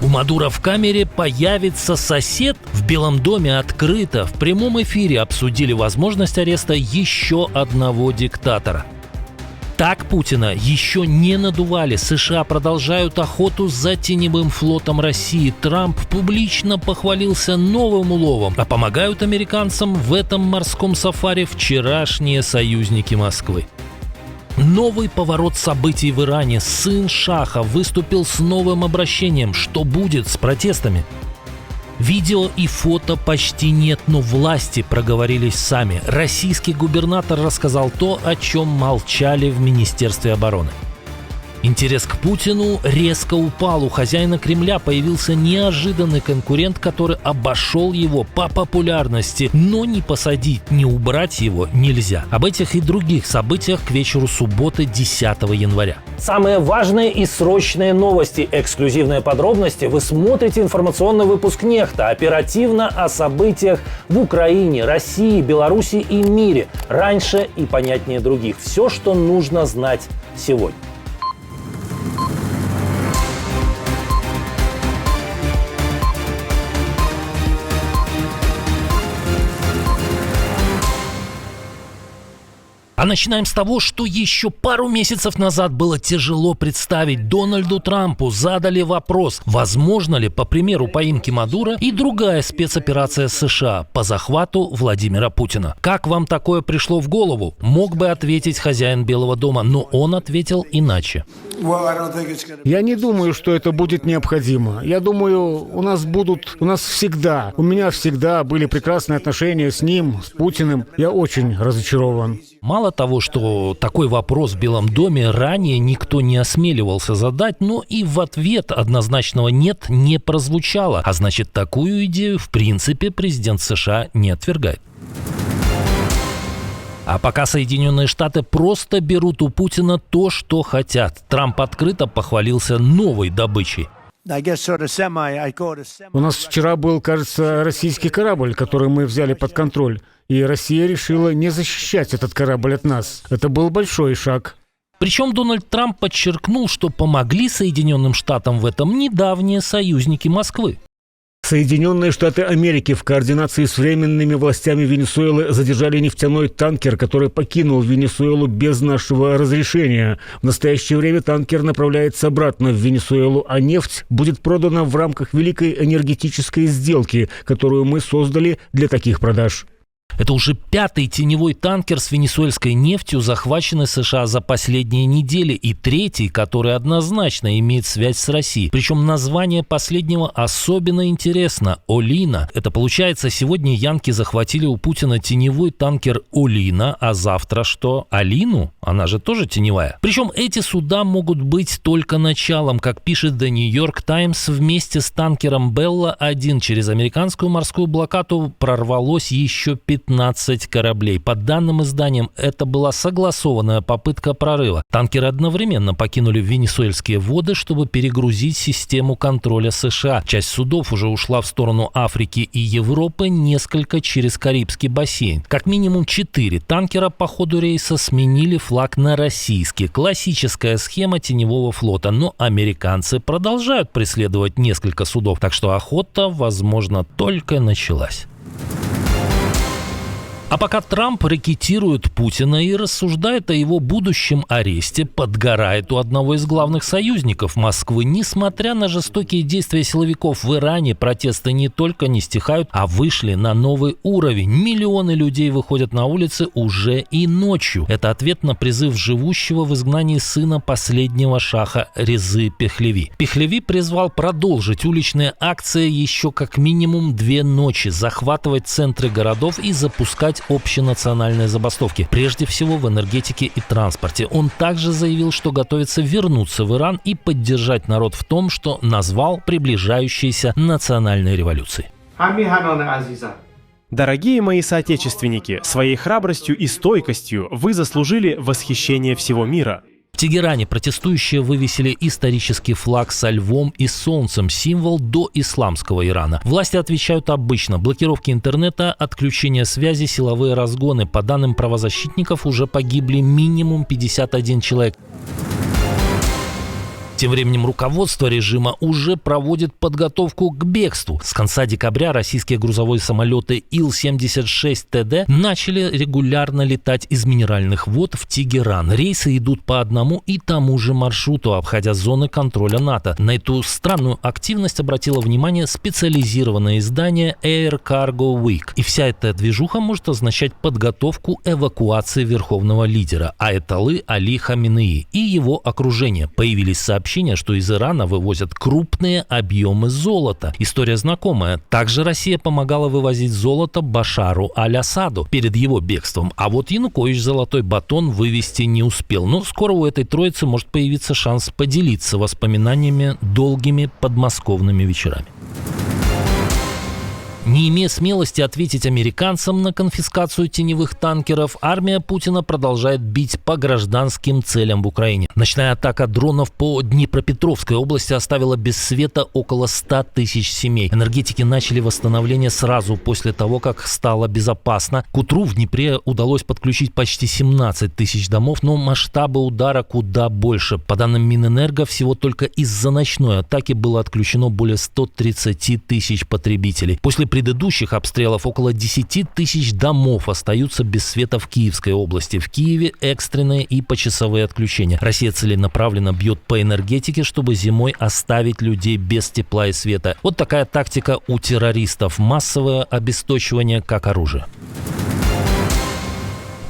У Мадуро в камере появится сосед? В Белом доме открыто в прямом эфире обсудили возможность ареста еще одного диктатора. Так Путина еще не надували. США продолжают охоту за теневым флотом России. Трамп публично похвалился новым уловом, а помогают американцам в этом морском сафари вчерашние союзники Москвы. Новый поворот событий в Иране. Сын Шаха выступил с новым обращением. Что будет с протестами? Видео и фото почти нет, но власти проговорились сами. Российский губернатор рассказал то, о чем молчали в Министерстве обороны. Интерес к Путину резко упал. У хозяина Кремля появился неожиданный конкурент, который обошел его по популярности. Но ни посадить, ни убрать его нельзя. Об этих и других событиях к вечеру субботы 10 января. Самые важные и срочные новости, эксклюзивные подробности вы смотрите информационный выпуск «Нехта». Оперативно о событиях в Украине, России, Беларуси и мире. Раньше и понятнее других. Все, что нужно знать сегодня. А начинаем с того, что еще пару месяцев назад было тяжело представить. Дональду Трампу задали вопрос, возможно ли, по примеру поимки Мадуро, и другая спецоперация США по захвату Владимира Путина. Как вам такое пришло в голову? Мог бы ответить хозяин Белого дома, но он ответил иначе. Я не думаю, что это будет необходимо. Я думаю, у меня всегда были прекрасные отношения с ним, с Путиным. Я очень разочарован. Мало того, что такой вопрос в Белом доме ранее никто не осмеливался задать, но и в ответ однозначного «нет» не прозвучало. А значит, такую идею в принципе президент США не отвергает. А пока Соединенные Штаты просто берут у Путина то, что хотят. Трамп открыто похвалился новой добычей. У нас вчера был, кажется, российский корабль, который мы взяли под контроль. И Россия решила не защищать этот корабль от нас. Это был большой шаг. Причем Дональд Трамп подчеркнул, что помогли Соединенным Штатам в этом недавние союзники Москвы. Соединенные Штаты Америки в координации с временными властями Венесуэлы задержали нефтяной танкер, который покинул Венесуэлу без нашего разрешения. В настоящее время танкер направляется обратно в Венесуэлу, а нефть будет продана в рамках великой энергетической сделки, которую мы создали для таких продаж. Это уже 5-й теневой танкер с венесуэльской нефтью, захваченный США за последние недели, и 3-й, который однозначно имеет связь с Россией. Причем название последнего особенно интересно – «Олина». Это получается, сегодня янки захватили у Путина теневой танкер «Олина», а завтра что? «Алину»? Она же тоже теневая. Причем эти суда могут быть только началом. Как пишет The New York Times, вместе с танкером «Белла-1» через американскую морскую блокаду прорвалось еще 15 кораблей. По данным изданиям, это была согласованная попытка прорыва. Танкеры одновременно покинули венесуэльские воды, чтобы перегрузить систему контроля США. Часть судов уже ушла в сторону Африки и Европы, несколько через Карибский бассейн. Как минимум 4 танкера по ходу рейса сменили флаг на российский. Классическая схема теневого флота, но американцы продолжают преследовать несколько судов, так что охота, возможно, только началась. А пока Трамп рэкетирует Путина и рассуждает о его будущем аресте, подгорает у одного из главных союзников Москвы. Несмотря на жестокие действия силовиков в Иране, протесты не только не стихают, а вышли на новый уровень. Миллионы людей выходят на улицы уже и ночью. Это ответ на призыв живущего в изгнании сына последнего шаха Резы Пехлеви. Пехлеви призвал продолжить уличные акции еще как минимум 2 ночи, захватывать центры городов и запускать общенациональные забастовки, прежде всего в энергетике и транспорте. Он также заявил, что готовится вернуться в Иран и поддержать народ в том, что назвал приближающейся национальной революцией. Дорогие мои соотечественники, своей храбростью и стойкостью вы заслужили восхищение всего мира. В Тегеране протестующие вывесили исторический флаг со львом и солнцем, символ доисламского Ирана. Власти отвечают обычно: блокировки интернета, отключение связи, силовые разгоны. По данным правозащитников, уже погибли минимум 51 человек. Тем временем руководство режима уже проводит подготовку к бегству. С конца декабря российские грузовые самолеты Ил-76ТД начали регулярно летать из Минеральных вод в Тегеран. Рейсы идут по одному и тому же маршруту, обходя зоны контроля НАТО. На эту странную активность обратило внимание специализированное издание Air Cargo Week. И вся эта движуха может означать подготовку эвакуации верховного лидера Аятоллы Али Хаминеи и его окружения. Появились сообщения, что из Ирана вывозят крупные объемы золота. История знакомая. Также Россия помогала вывозить золото Башару Аль-Асаду перед его бегством. А вот Янукович золотой батон вывести не успел. Но скоро у этой троицы может появиться шанс поделиться воспоминаниями долгими подмосковными вечерами. Не имея смелости ответить американцам на конфискацию теневых танкеров, армия Путина продолжает бить по гражданским целям в Украине. Ночная атака дронов по Днепропетровской области оставила без света около 100 тысяч семей. Энергетики начали восстановление сразу после того, как стало безопасно. К утру в Днепре удалось подключить почти 17 тысяч домов, но масштабы удара куда больше. По данным Минэнерго, всего только из-за ночной атаки было отключено более 130 тысяч потребителей. После предыдущих обстрелов около 10 тысяч домов остаются без света в Киевской области. В Киеве экстренные и почасовые отключения. Россия целенаправленно бьет по энергетике, чтобы зимой оставить людей без тепла и света. Вот такая тактика у террористов. Массовое обесточивание как оружие.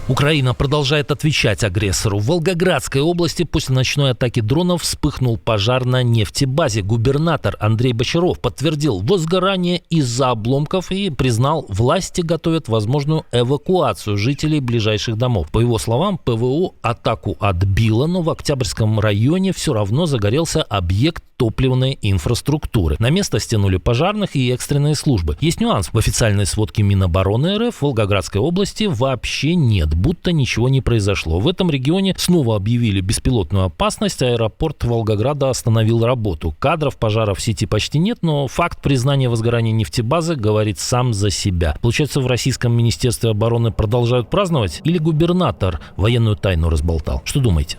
Украина продолжает отвечать агрессору. В Волгоградской области после ночной атаки дронов вспыхнул пожар на нефтебазе. Губернатор Андрей Бочаров подтвердил возгорание из-за обломков и признал, власти готовят возможную эвакуацию жителей ближайших домов. По его словам, ПВО атаку отбило, но в Октябрьском районе все равно загорелся объект топливной инфраструктуры. На место стянули пожарных и экстренные службы. Есть нюанс. В официальной сводке Минобороны РФ в Волгоградской области вообще нет, будто ничего не произошло. В этом регионе снова объявили беспилотную опасность, аэропорт Волгограда остановил работу. Кадров пожара в сети почти нет, но факт признания возгорания нефтебазы говорит сам за себя. Получается, в Российском Министерстве обороны продолжают праздновать? Или губернатор военную тайну разболтал? Что думаете?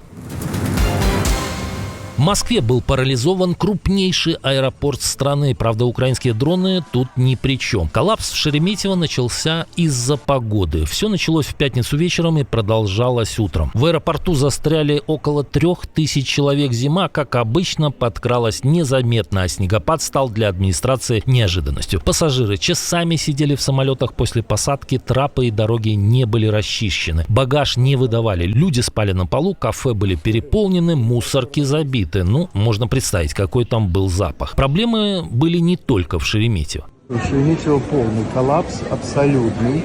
В Москве был парализован крупнейший аэропорт страны. Правда, украинские дроны тут ни при чем. Коллапс в Шереметьево начался из-за погоды. Все началось в пятницу вечером и продолжалось утром. В аэропорту застряли около 3000 человек. Зима, как обычно, подкралась незаметно, а снегопад стал для администрации неожиданностью. Пассажиры часами сидели в самолетах после посадки, трапы и дороги не были расчищены. Багаж не выдавали. Люди спали на полу, кафе были переполнены, мусорки забиты. Ну, можно представить, какой там был запах. Проблемы были не только в Шереметьево. В Шереметьево полный коллапс, абсолютный.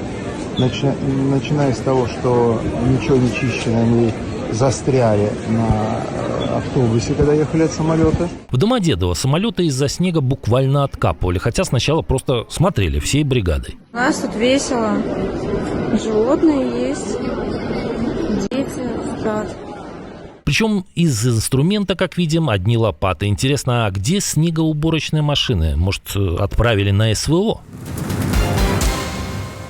Начиная с того, что ничего не чищено, они застряли на автобусе, когда ехали от самолета. В Домодедово самолеты из-за снега буквально откапывали, хотя сначала просто смотрели всей бригадой. У нас тут весело. Животные есть, дети спят. Причем из инструмента, как видим, одни лопаты. Интересно, а где снегоуборочные машины? Может, отправили на СВО?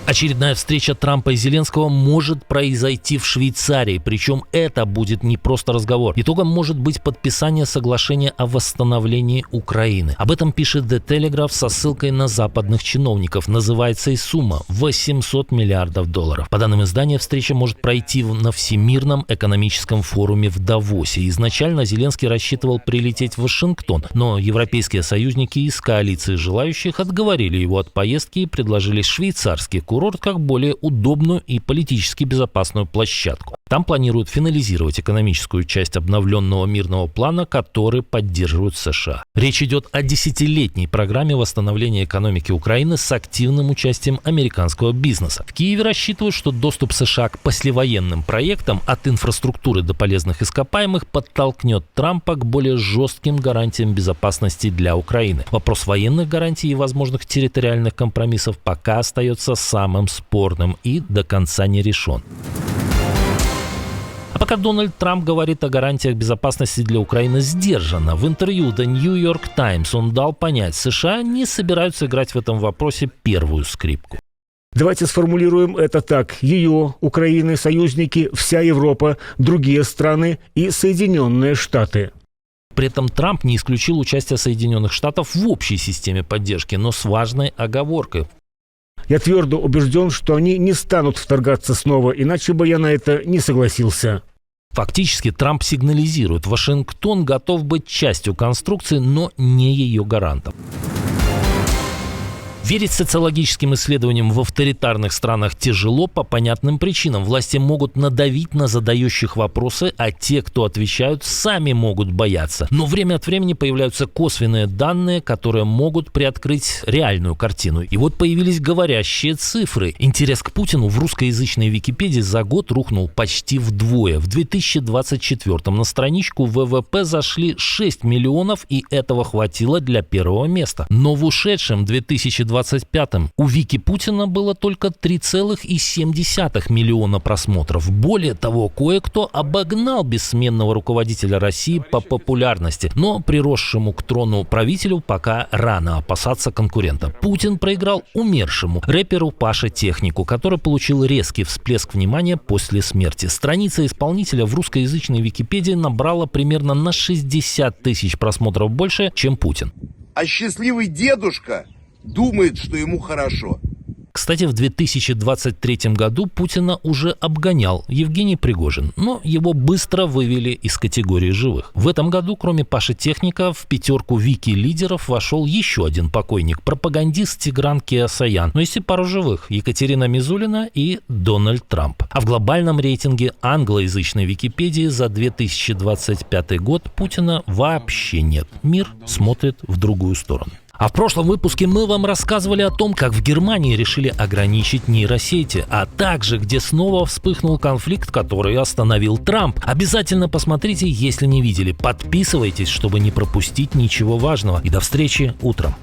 Очередная встреча Трампа и Зеленского может произойти в Швейцарии, причем это будет не просто разговор. Итогом может быть подписание соглашения о восстановлении Украины. Об этом пишет The Telegraph со ссылкой на западных чиновников. Называется и сумма – $800 миллиардов. По данным издания, встреча может пройти на Всемирном экономическом форуме в Давосе. Изначально Зеленский рассчитывал прилететь в Вашингтон, но европейские союзники из коалиции желающих отговорили его от поездки и предложили швейцарский курорт как более удобную и политически безопасную площадку. Там планируют финализировать экономическую часть обновленного мирного плана, который поддерживают США. Речь идет о 10-летней программе восстановления экономики Украины с активным участием американского бизнеса. В Киеве рассчитывают, что доступ США к послевоенным проектам от инфраструктуры до полезных ископаемых подтолкнет Трампа к более жестким гарантиям безопасности для Украины. Вопрос военных гарантий и возможных территориальных компромиссов пока остается самым спорным и до конца не решен. А пока Дональд Трамп говорит о гарантиях безопасности для Украины сдержанно. В интервью The New York Times он дал понять, США не собираются играть в этом вопросе первую скрипку. Давайте сформулируем это так. Ее, Украины, союзники, вся Европа, другие страны и Соединенные Штаты. При этом Трамп не исключил участие Соединенных Штатов в общей системе поддержки, но с важной оговоркой. Я твердо убежден, что они не станут вторгаться снова, иначе бы я на это не согласился. Фактически Трамп сигнализирует: Вашингтон готов быть частью конструкции, но не ее гарантом. Верить социологическим исследованиям в авторитарных странах тяжело по понятным причинам. Власти могут надавить на задающих вопросы, а те, кто отвечают, сами могут бояться. Но время от времени появляются косвенные данные, которые могут приоткрыть реальную картину. И вот появились говорящие цифры. Интерес к Путину в русскоязычной Википедии за год рухнул почти вдвое. В 2024-м на страничку ВВП зашли 6 миллионов, и этого хватило для первого места. Но в ушедшем 2025-м у Вики Путина было только 3,7 миллиона просмотров. Более того, кое-кто обогнал бессменного руководителя России по популярности. Но приросшему к трону правителю пока рано опасаться конкурента. Путин проиграл умершему рэперу Паше Технику, который получил резкий всплеск внимания после смерти. Страница исполнителя в русскоязычной Википедии набрала примерно на 60 тысяч просмотров больше, чем Путин. А счастливый дедушка думает, что ему хорошо. Кстати, в 2023 году Путина уже обгонял Евгений Пригожин, но его быстро вывели из категории живых. В этом году, кроме Паши Техника, в пятерку вики-лидеров вошел еще один покойник – пропагандист Тигран Кеосаян. Но есть и пару живых – Екатерина Мизулина и Дональд Трамп. А в глобальном рейтинге англоязычной Википедии за 2025 год Путина вообще нет. Мир смотрит в другую сторону. А в прошлом выпуске мы вам рассказывали о том, как в Германии решили ограничить нейросети, а также где снова вспыхнул конфликт, который остановил Трамп. Обязательно посмотрите, если не видели. Подписывайтесь, чтобы не пропустить ничего важного. И до встречи утром.